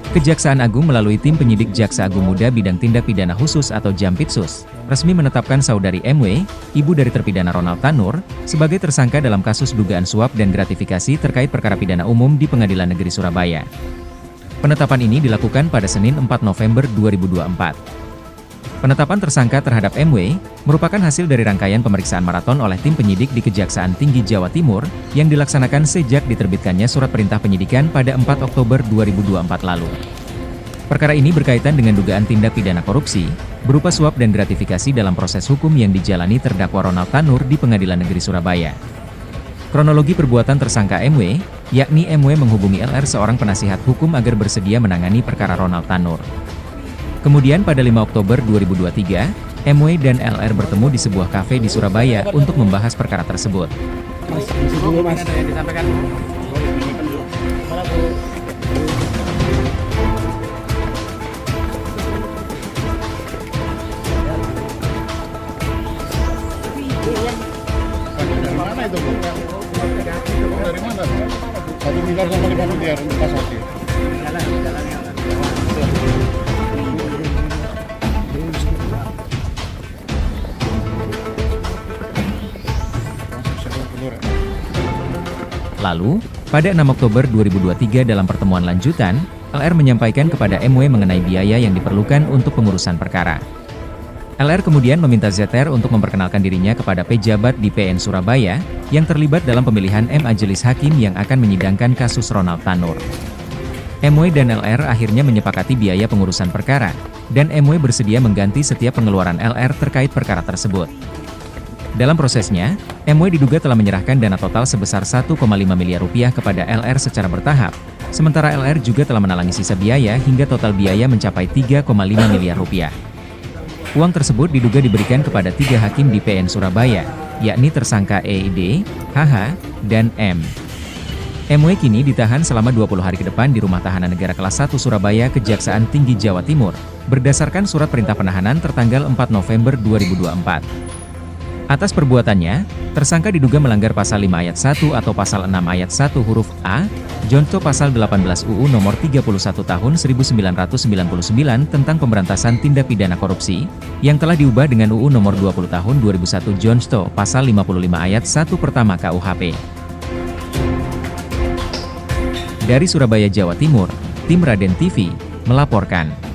Kejaksaan Agung melalui tim penyidik Jaksa Agung Muda Bidang Tindak Pidana Khusus atau Jampitsus, resmi menetapkan saudari MW, ibu dari terpidana Ronald Tanur, sebagai tersangka dalam kasus dugaan suap dan gratifikasi terkait perkara pidana umum di Pengadilan Negeri Surabaya. Penetapan ini dilakukan pada Senin 4 November 2024. Penetapan tersangka terhadap MW merupakan hasil dari rangkaian pemeriksaan maraton oleh tim penyidik di Kejaksaan Tinggi Jawa Timur yang dilaksanakan sejak diterbitkannya surat perintah penyidikan pada 4 Oktober 2024 lalu. Perkara ini berkaitan dengan dugaan tindak pidana korupsi, berupa suap dan gratifikasi dalam proses hukum yang dijalani terdakwa Ronald Tanur di Pengadilan Negeri Surabaya. Kronologi perbuatan tersangka MW, yakni MW menghubungi LR seorang penasihat hukum agar bersedia menangani perkara Ronald Tanur. Kemudian pada 5 Oktober 2023, MW dan LR bertemu di sebuah kafe di Surabaya untuk membahas perkara tersebut. Dari mana? 1 miliar sama 5 miliar untuk kasasi. Lalu, pada 6 Oktober 2023 dalam pertemuan lanjutan, LR menyampaikan kepada MW mengenai biaya yang diperlukan untuk pengurusan perkara. LR kemudian meminta ZR untuk memperkenalkan dirinya kepada pejabat di PN Surabaya, yang terlibat dalam pemilihan majelis hakim yang akan menyidangkan kasus Ronald Tanur. MW dan LR akhirnya menyepakati biaya pengurusan perkara, dan MW bersedia mengganti setiap pengeluaran LR terkait perkara tersebut. Dalam prosesnya, MW diduga telah menyerahkan dana total sebesar 1,5 miliar rupiah kepada LR secara bertahap, sementara LR juga telah menalangi sisa biaya hingga total biaya mencapai 3,5 miliar rupiah. Uang tersebut diduga diberikan kepada 3 hakim di PN Surabaya, yakni tersangka EID, HH, dan M. MW kini ditahan selama 20 hari ke depan di Rumah Tahanan Negara Kelas 1 Surabaya Kejaksaan Tinggi Jawa Timur, berdasarkan surat perintah penahanan tertanggal 4 November 2024. Atas perbuatannya, tersangka diduga melanggar pasal 5 ayat 1 atau pasal 6 ayat 1 huruf A, Jonto pasal 18 UU nomor 31 tahun 1999 tentang pemberantasan tindak pidana korupsi, yang telah diubah dengan UU nomor 20 tahun 2001 Jonto pasal 55 ayat 1 pertama KUHP. Dari Surabaya, Jawa Timur, tim Raden TV, melaporkan.